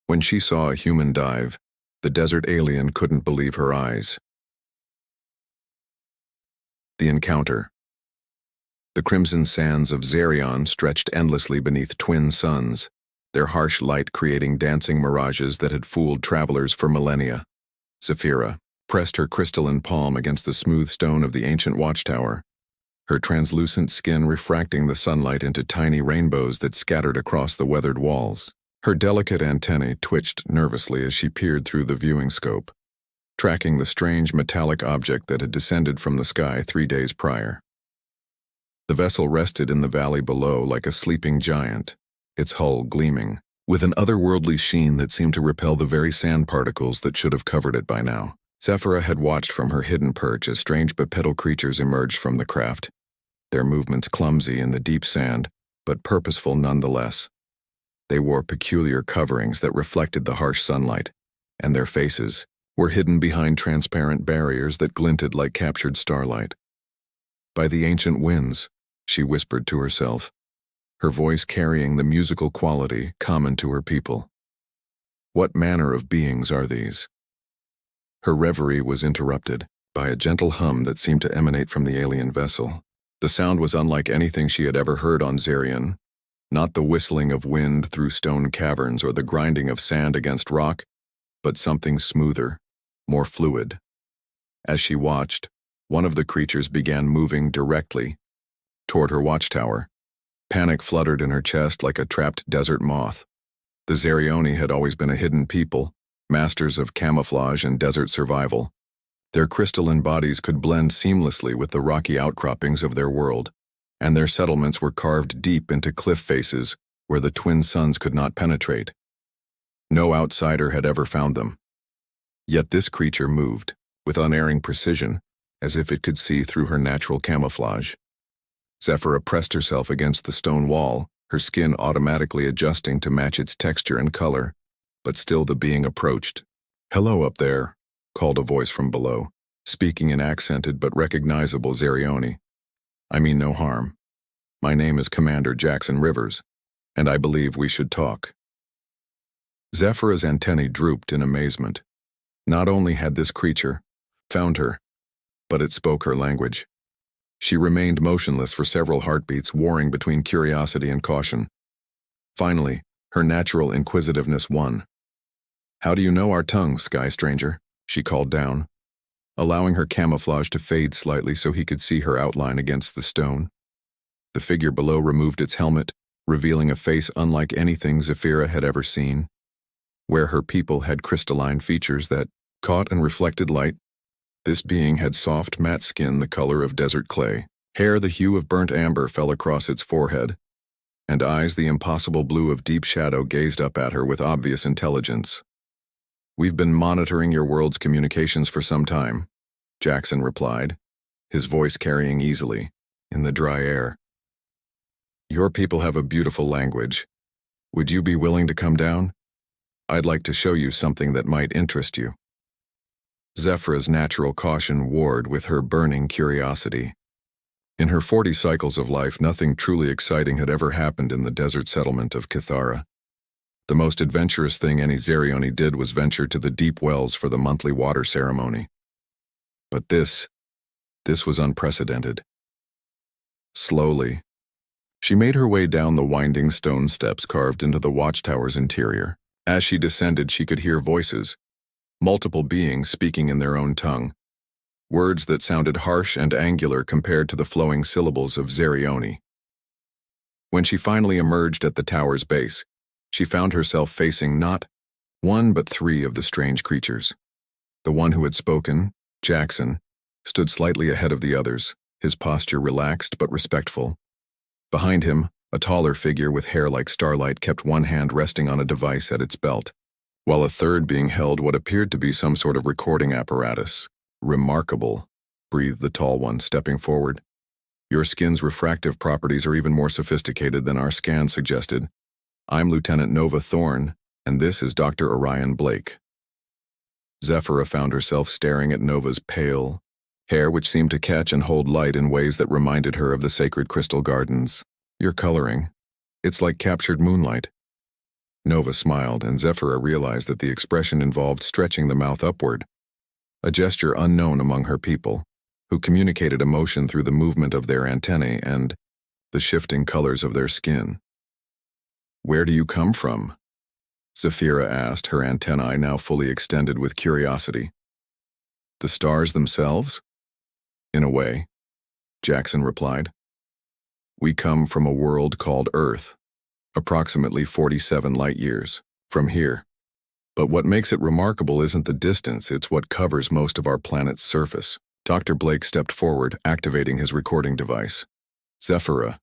When she saw a human dive, the desert alien couldn't believe her eyes. The encounter. The crimson sands of Xerion stretched endlessly beneath twin suns, their harsh light creating dancing mirages that had fooled travelers for millennia. Zephyra pressed her crystalline palm against the smooth stone of the ancient watchtower, her translucent skin refracting the sunlight into tiny rainbows that scattered across the weathered walls. Her delicate antennae twitched nervously as she peered through the viewing scope, tracking the strange metallic object that had descended from the sky 3 days prior. The vessel rested in the valley below like a sleeping giant, its hull gleaming, with an otherworldly sheen that seemed to repel the very sand particles that should have covered it by now. Zephyra had watched from her hidden perch as strange bipedal creatures emerged from the craft, their movements clumsy in the deep sand, but purposeful nonetheless. They wore peculiar coverings that reflected the harsh sunlight, and their faces were hidden behind transparent barriers that glinted like captured starlight. By the ancient winds, she whispered to herself, her voice carrying the musical quality common to her people. What manner of beings are these? Her reverie was interrupted by a gentle hum that seemed to emanate from the alien vessel. The sound was unlike anything she had ever heard on Xerion, not the whistling of wind through stone caverns or the grinding of sand against rock, but something smoother, more fluid. As she watched, one of the creatures began moving directly toward her watchtower. Panic fluttered in her chest like a trapped desert moth. The Xerioni had always been a hidden people, masters of camouflage and desert survival. Their crystalline bodies could blend seamlessly with the rocky outcroppings of their world, and their settlements were carved deep into cliff faces where the twin suns could not penetrate. No outsider had ever found them. Yet this creature moved, with unerring precision, as if it could see through her natural camouflage. Zephyra pressed herself against the stone wall, her skin automatically adjusting to match its texture and color, but still the being approached. "Hello up there," called a voice from below, speaking in accented but recognizable Xerioni. "I mean no harm. My name is Commander Jackson Rivers, and I believe we should talk." Zephyra's antennae drooped in amazement. Not only had this creature found her, but it spoke her language. She remained motionless for several heartbeats, warring between curiosity and caution. Finally, her natural inquisitiveness won. "How do you know our tongues, Sky Stranger?" she called down, allowing her camouflage to fade slightly so he could see her outline against the stone. The figure below removed its helmet, revealing a face unlike anything Zephyra had ever seen. Where her people had crystalline features that caught and reflected light, this being had soft, matte skin the color of desert clay. Hair the hue of burnt amber fell across its forehead, and eyes the impossible blue of deep shadow gazed up at her with obvious intelligence. "We've been monitoring your world's communications for some time," Jackson replied, his voice carrying easily in the dry air. "Your people have a beautiful language. Would you be willing to come down? I'd like to show you something that might interest you." Zephyra's natural caution warred with her burning curiosity. In her 40 cycles of life, nothing truly exciting had ever happened in the desert settlement of Kithara. The most adventurous thing any Xerioni did was venture to the deep wells for the monthly water ceremony. But this was unprecedented. Slowly, she made her way down the winding stone steps carved into the watchtower's interior. As she descended, she could hear voices, multiple beings speaking in their own tongue, words that sounded harsh and angular compared to the flowing syllables of Xerioni. When she finally emerged at the tower's base, she found herself facing not one but 3 of the strange creatures. The one who had spoken, Jackson, stood slightly ahead of the others, his posture relaxed but respectful. Behind him, a taller figure with hair like starlight kept one hand resting on a device at its belt, while a third being held what appeared to be some sort of recording apparatus. "Remarkable," breathed the tall one, stepping forward. "Your skin's refractive properties are even more sophisticated than our scans suggested. I'm Lieutenant Nova Thorne, and this is Dr. Orion Blake." Zephyra found herself staring at Nova's pale hair, which seemed to catch and hold light in ways that reminded her of the sacred crystal gardens. "Your coloring, it's like captured moonlight." Nova smiled, and Zephyra realized that the expression involved stretching the mouth upward, a gesture unknown among her people, who communicated emotion through the movement of their antennae and the shifting colors of their skin. "Where do you come from?" Zephyra asked, her antennae now fully extended with curiosity. "The stars themselves?" "In a way," Jackson replied. "We come from a world called Earth, approximately 47 light-years from here. But what makes it remarkable isn't the distance, it's what covers most of our planet's surface." Dr. Blake stepped forward, activating his recording device. "Zephyra,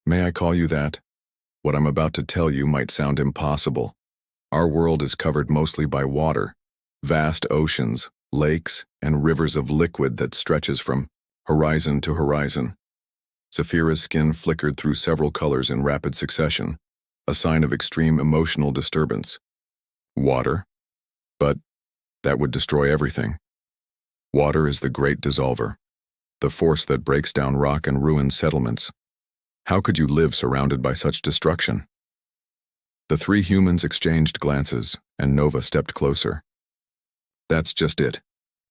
may I call you that? What I'm about to tell you might sound impossible. Our world is covered mostly by water, vast oceans, lakes, and rivers of liquid that stretches from horizon to horizon." Zephyra's skin flickered through several colors in rapid succession, a sign of extreme emotional disturbance. "Water? But that would destroy everything. Water is the great dissolver, the force that breaks down rock and ruins settlements. How could you live surrounded by such destruction?" The three humans exchanged glances, and Nova stepped closer. "That's just it.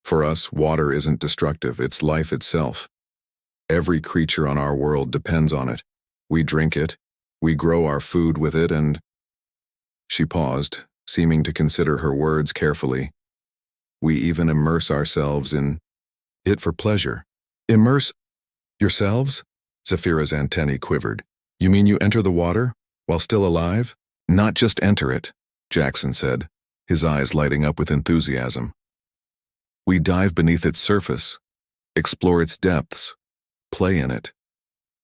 For us, water isn't destructive, it's life itself. Every creature on our world depends on it. We drink it, we grow our food with it, and—" She paused, seeming to consider her words carefully. "We even immerse ourselves in it for pleasure." "Immerse yourselves?" Zephyra's antennae quivered. "You mean you enter the water while still alive?" "Not just enter it," Jackson said, his eyes lighting up with enthusiasm. "We dive beneath its surface, explore its depths, play in it.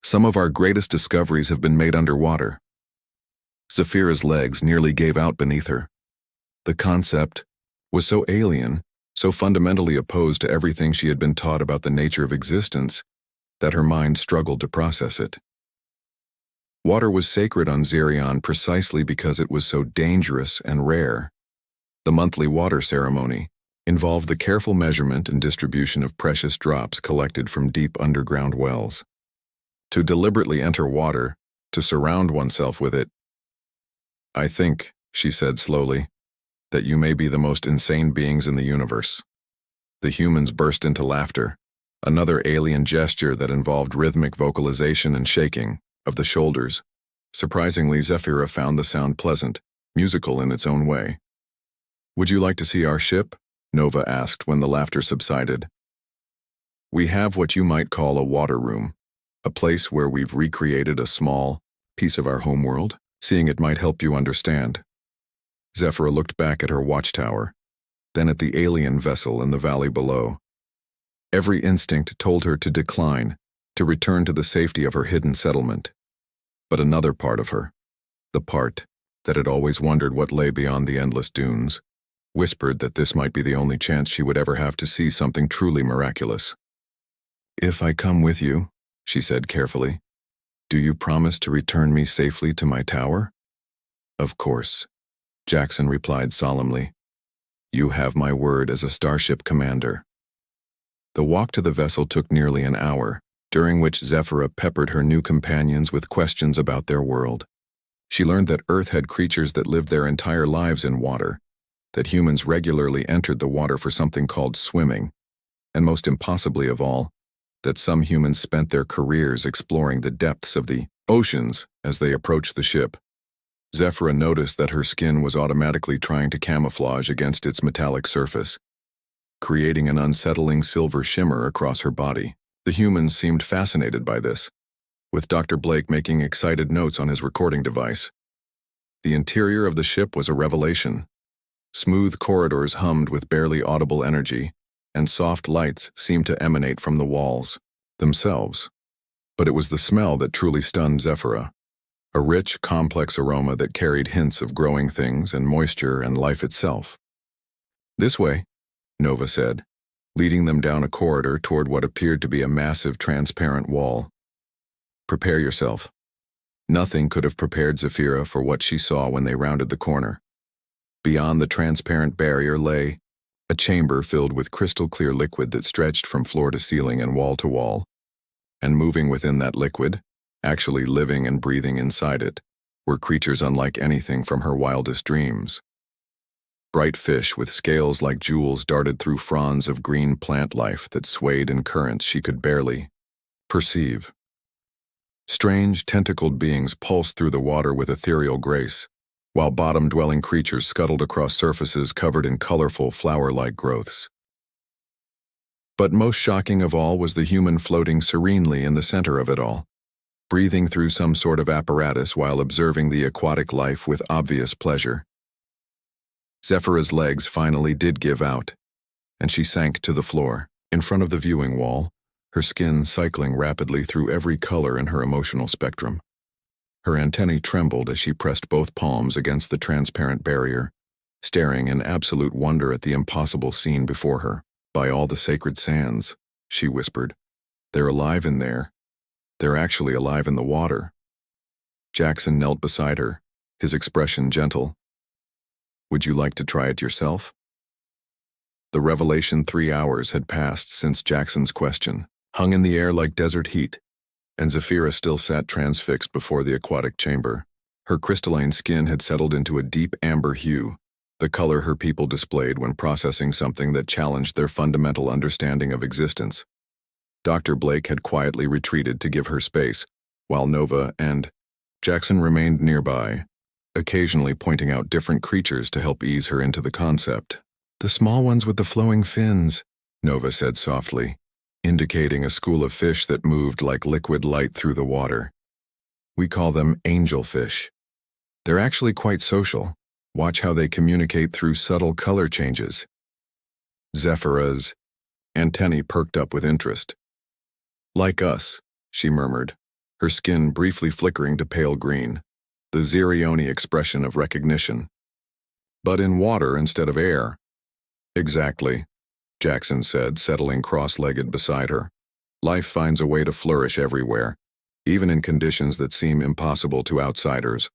Some of our greatest discoveries have been made underwater." Zephyra's legs nearly gave out beneath her. The concept was so alien, so fundamentally opposed to everything she had been taught about the nature of existence, that her mind struggled to process it. Water was sacred on Xerion precisely because it was so dangerous and rare. The monthly water ceremony involved the careful measurement and distribution of precious drops collected from deep underground wells. To deliberately enter water, to surround oneself with it— "I think," she said slowly, "that you may be the most insane beings in the universe." The humans burst into laughter, another alien gesture that involved rhythmic vocalization and shaking of the shoulders. Surprisingly, Zephyra found the sound pleasant, musical in its own way. "Would you like to see our ship?" Nova asked when the laughter subsided. "We have what you might call a water room, a place where we've recreated a small piece of our homeworld. Seeing it might help you understand." Zephyra looked back at her watchtower, then at the alien vessel in the valley below. Every instinct told her to decline, to return to the safety of her hidden settlement. But another part of her, the part that had always wondered what lay beyond the endless dunes, whispered that this might be the only chance she would ever have to see something truly miraculous. "If I come with you," she said carefully, "do you promise to return me safely to my tower?" "Of course," Jackson replied solemnly. "You have my word as a starship commander." The walk to the vessel took nearly an hour, during which Zephyra peppered her new companions with questions about their world. She learned that Earth had creatures that lived their entire lives in water, that humans regularly entered the water for something called swimming, and most impossibly of all, that some humans spent their careers exploring the depths of the oceans as they approached the ship. Zephyra noticed that her skin was automatically trying to camouflage against its metallic surface, creating an unsettling silver shimmer across her body. The humans seemed fascinated by this, with Dr. Blake making excited notes on his recording device. The interior of the ship was a revelation. Smooth corridors hummed with barely audible energy, and soft lights seemed to emanate from the walls themselves. But it was the smell that truly stunned Zephyra, a rich, complex aroma that carried hints of growing things and moisture and life itself. "This way," Nova said, leading them down a corridor toward what appeared to be a massive transparent wall. "Prepare yourself." Nothing could have prepared Zephyra for what she saw when they rounded the corner. Beyond the transparent barrier lay a chamber filled with crystal-clear liquid that stretched from floor to ceiling and wall to wall. And moving within that liquid, actually living and breathing inside it, were creatures unlike anything from her wildest dreams. Bright fish with scales like jewels darted through fronds of green plant life that swayed in currents she could barely perceive. Strange, tentacled beings pulsed through the water with ethereal grace, while bottom-dwelling creatures scuttled across surfaces covered in colorful, flower-like growths. But most shocking of all was the human floating serenely in the center of it all, breathing through some sort of apparatus while observing the aquatic life with obvious pleasure. Zephyra's legs finally did give out, and she sank to the floor, in front of the viewing wall, her skin cycling rapidly through every color in her emotional spectrum. Her antennae trembled as she pressed both palms against the transparent barrier, staring in absolute wonder at the impossible scene before her. "By all the sacred sands," she whispered. "They're alive in there. They're actually alive in the water." Jackson knelt beside her, his expression gentle. "Would you like to try it yourself?" The revelation 3 hours had passed since Jackson's question, hung in the air like desert heat, and Zephyra still sat transfixed before the aquatic chamber. Her crystalline skin had settled into a deep amber hue, the color her people displayed when processing something that challenged their fundamental understanding of existence. Dr. Blake had quietly retreated to give her space, while Nova and Jackson remained nearby, occasionally pointing out different creatures to help ease her into the concept. "The small ones with the flowing fins," Nova said softly, indicating a school of fish that moved like liquid light through the water. "We call them angelfish. They're actually quite social. Watch how they communicate through subtle color changes." Zephyra's antennae perked up with interest. "Like us," she murmured, her skin briefly flickering to pale green, the Zerioni expression of recognition. "But in water instead of air." "Exactly," Jackson said, settling cross-legged beside her. "Life finds a way to flourish everywhere, even in conditions that seem impossible to outsiders."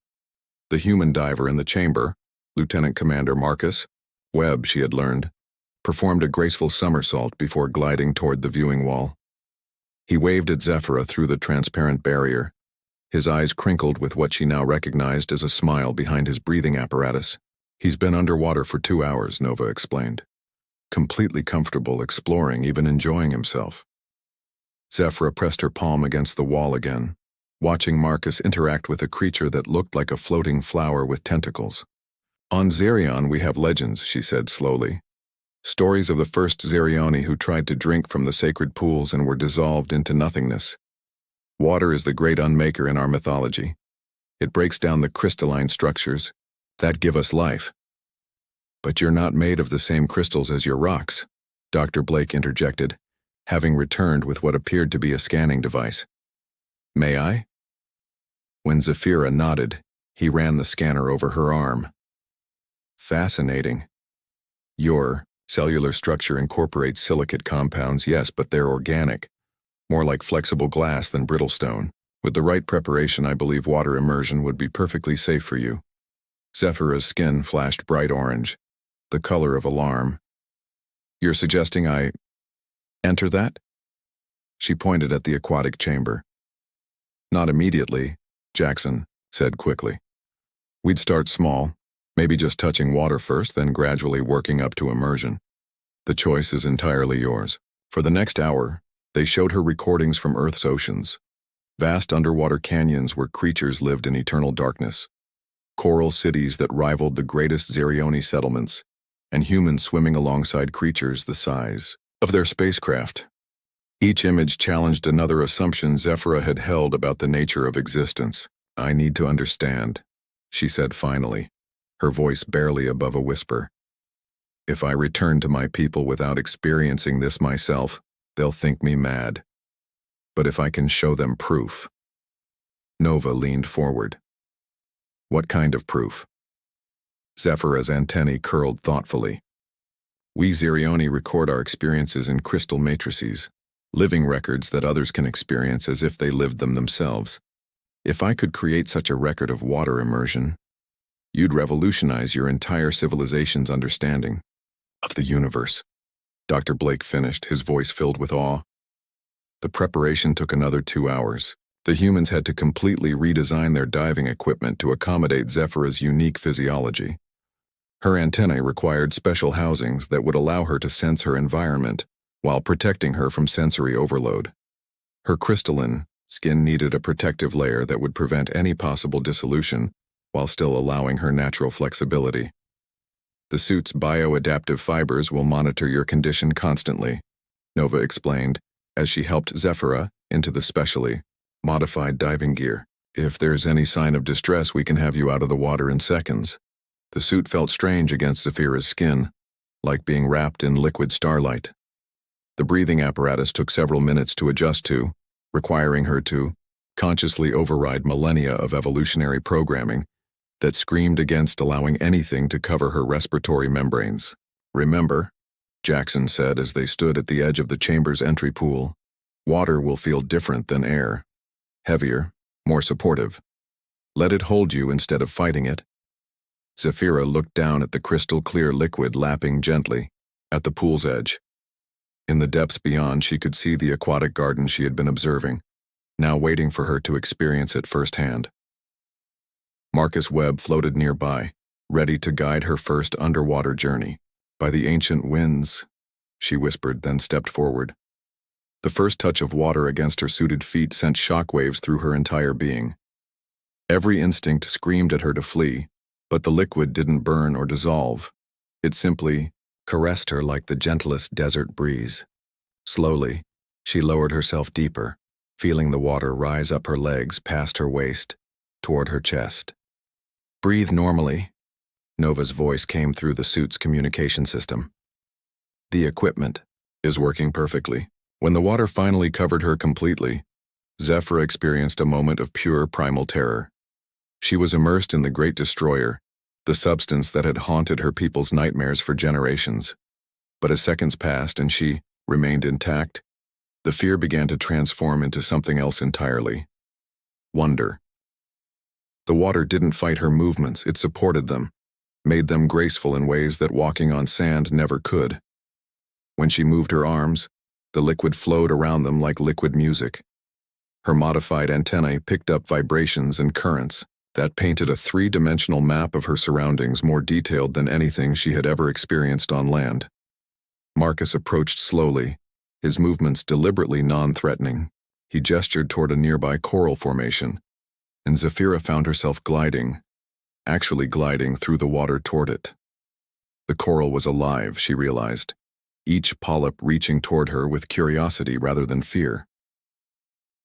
The human diver in the chamber, Lieutenant Commander Marcus Webb, she had learned, performed a graceful somersault before gliding toward the viewing wall. He waved at Zephyra through the transparent barrier, his eyes crinkled with what she now recognized as a smile behind his breathing apparatus. "He's been underwater for 2 hours," Nova explained. "Completely comfortable, exploring, even enjoying himself." Zephyra pressed her palm against the wall again, watching Marcus interact with a creature that looked like a floating flower with tentacles. "On Zerion we have legends," she said slowly. "Stories of the first Zerioni who tried to drink from the sacred pools and were dissolved into nothingness. Water is the great unmaker in our mythology. It breaks down the crystalline structures that give us life." "But you're not made of the same crystals as your rocks," Dr. Blake interjected, having returned with what appeared to be a scanning device. "May I?" When Zephyra nodded, he ran the scanner over her arm. "Fascinating. Your cellular structure incorporates silicate compounds, yes, but they're organic, more like flexible glass than brittle stone. With the right preparation, I believe water immersion would be perfectly safe for you." Zephyra's skin flashed bright orange, the color of alarm. "You're suggesting I enter that?" She pointed at the aquatic chamber. "Not immediately," Jackson said quickly. "We'd start small, maybe just touching water first, then gradually working up to immersion. The choice is entirely yours." For the next hour, they showed her recordings from Earth's oceans. Vast underwater canyons where creatures lived in eternal darkness, coral cities that rivaled the greatest Zerioni settlements, and humans swimming alongside creatures the size of their spacecraft. Each image challenged another assumption Zephyra had held about the nature of existence. "I need to understand," she said finally, her voice barely above a whisper. "If I return to my people without experiencing this myself, they'll think me mad. But if I can show them proof." Nova leaned forward. "What kind of proof?" Zephyra's antennae curled thoughtfully. "We Zerioni record our experiences in crystal matrices, living records that others can experience as if they lived them themselves. If I could create such a record of water immersion, you'd revolutionize your entire civilization's understanding of the universe." Dr. Blake finished, his voice filled with awe. The preparation took another 2 hours, The humans had to completely redesign their diving equipment to accommodate Zephyra's unique physiology. Her antennae required special housings that would allow her to sense her environment while protecting her from sensory overload. Her crystalline skin needed a protective layer that would prevent any possible dissolution while still allowing her natural flexibility. The suit's bioadaptive fibers will monitor your condition constantly, Nova explained, as she helped Zephyra into the specially modified diving gear. If there's any sign of distress, we can have you out of the water in seconds. The suit felt strange against Zephyra's skin, like being wrapped in liquid starlight. The breathing apparatus took several minutes to adjust to, requiring her to consciously override millennia of evolutionary programming that screamed against allowing anything to cover her respiratory membranes. "Remember," Jackson said as they stood at the edge of the chamber's entry pool, "water will feel different than air. Heavier, more supportive. Let it hold you instead of fighting it." Zephyra looked down at the crystal-clear liquid lapping gently at the pool's edge. In the depths beyond, she could see the aquatic garden she had been observing, now waiting for her to experience it firsthand. Marcus Webb floated nearby, ready to guide her first underwater journey. "By the ancient winds," she whispered, then stepped forward. The first touch of water against her suited feet sent shockwaves through her entire being. Every instinct screamed at her to flee, but the liquid didn't burn or dissolve. It simply caressed her like the gentlest desert breeze. Slowly, she lowered herself deeper, feeling the water rise up her legs past her waist, toward her chest. "Breathe normally," Nova's voice came through the suit's communication system. "The equipment is working perfectly." When the water finally covered her completely, Zephyra experienced a moment of pure primal terror. She was immersed in the Great Destroyer, the substance that had haunted her people's nightmares for generations. But as seconds passed and she remained intact, the fear began to transform into something else entirely. Wonder. The water didn't fight her movements, it supported them, made them graceful in ways that walking on sand never could. When she moved her arms, the liquid flowed around them like liquid music. Her modified antennae picked up vibrations and currents that painted a three-dimensional map of her surroundings more detailed than anything she had ever experienced on land. Marcus approached slowly, his movements deliberately non-threatening. He gestured toward a nearby coral formation, and Zephyra found herself actually gliding through the water toward it. The coral was alive, she realized, each polyp reaching toward her with curiosity rather than fear.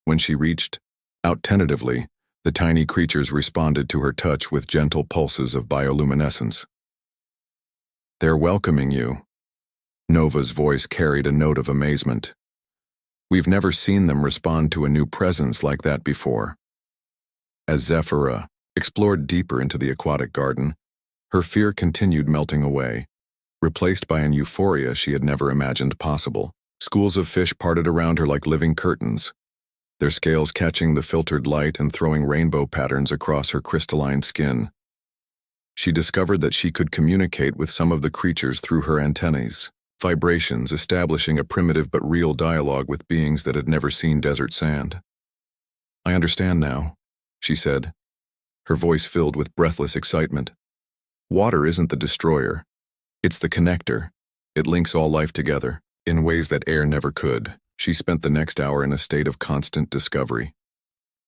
When she reached out tentatively, the tiny creatures responded to her touch with gentle pulses of bioluminescence. "They're welcoming you." Nova's voice carried a note of amazement. "We've never seen them respond to a new presence like that before." As Zephyra explored deeper into the aquatic garden, her fear continued melting away, replaced by an euphoria she had never imagined possible. Schools of fish parted around her like living curtains, their scales catching the filtered light and throwing rainbow patterns across her crystalline skin. She discovered that she could communicate with some of the creatures through her antennae, vibrations establishing a primitive but real dialogue with beings that had never seen desert sand. "I understand now," she said, her voice filled with breathless excitement. "Water isn't the destroyer. It's the connector. It links all life together, in ways that air never could." She spent the next hour in a state of constant discovery.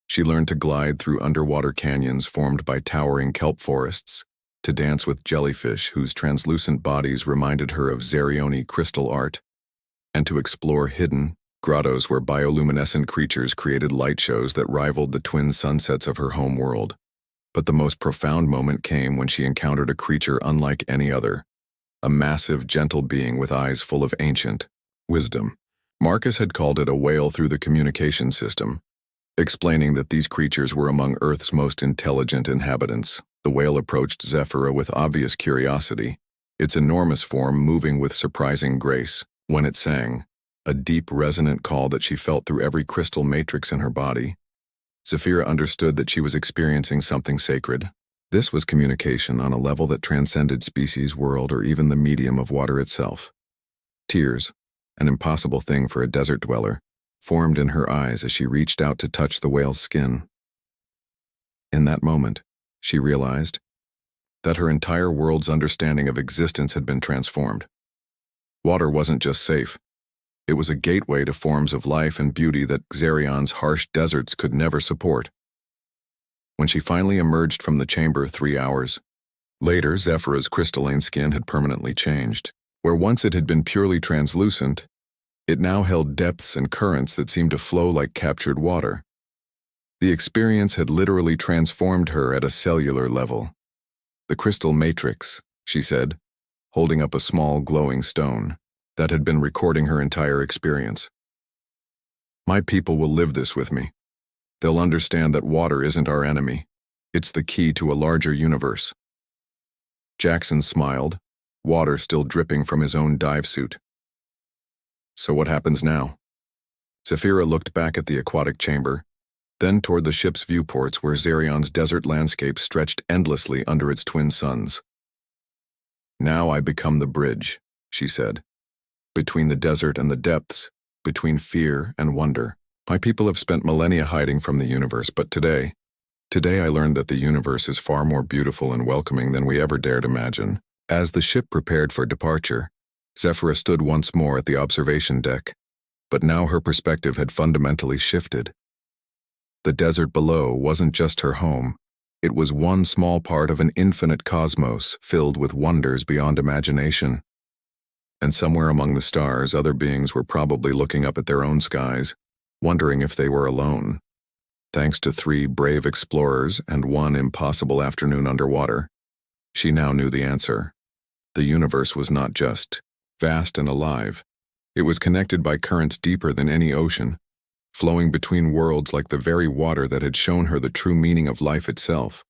She learned to glide through underwater canyons formed by towering kelp forests, to dance with jellyfish whose translucent bodies reminded her of Zerioni crystal art, and to explore hidden grottos where bioluminescent creatures created light shows that rivaled the twin sunsets of her home world. But the most profound moment came when she encountered a creature unlike any other. A massive, gentle being with eyes full of ancient wisdom. Marcus had called it a whale through the communication system, explaining that these creatures were among Earth's most intelligent inhabitants. The whale approached Zephyra with obvious curiosity, its enormous form moving with surprising grace. When it sang, a deep, resonant call that she felt through every crystal matrix in her body, Zephyra understood that she was experiencing something sacred. This was communication on a level that transcended species, world, or even the medium of water itself. Tears, an impossible thing for a desert dweller, formed in her eyes as she reached out to touch the whale's skin. In that moment, she realized that her entire world's understanding of existence had been transformed. Water wasn't just safe. It was a gateway to forms of life and beauty that Xerion's harsh deserts could never support. When she finally emerged from the chamber 3 hours later, Zephyra's crystalline skin had permanently changed. Where once it had been purely translucent, it now held depths and currents that seemed to flow like captured water. The experience had literally transformed her at a cellular level. "The crystal matrix," she said, holding up a small glowing stone that had been recording her entire experience. "My people will live this with me. They'll understand that water isn't our enemy. It's the key to a larger universe." Jackson smiled, water still dripping from his own dive suit. "So what happens now?" Zephyra looked back at the aquatic chamber, then toward the ship's viewports where Xerion's desert landscape stretched endlessly under its twin suns. "Now I become the bridge," she said. "Between the desert and the depths, between fear and wonder. My people have spent millennia hiding from the universe, but today I learned that the universe is far more beautiful and welcoming than we ever dared imagine." As the ship prepared for departure, Zephyra stood once more at the observation deck, but now her perspective had fundamentally shifted. The desert below wasn't just her home. It was one small part of an infinite cosmos filled with wonders beyond imagination. And somewhere among the stars, other beings were probably looking up at their own skies, wondering if they were alone. Thanks to 3 brave explorers and 1 impossible afternoon underwater, she now knew the answer. The universe was not just vast and alive. It was connected by currents deeper than any ocean, flowing between worlds like the very water that had shown her the true meaning of life itself.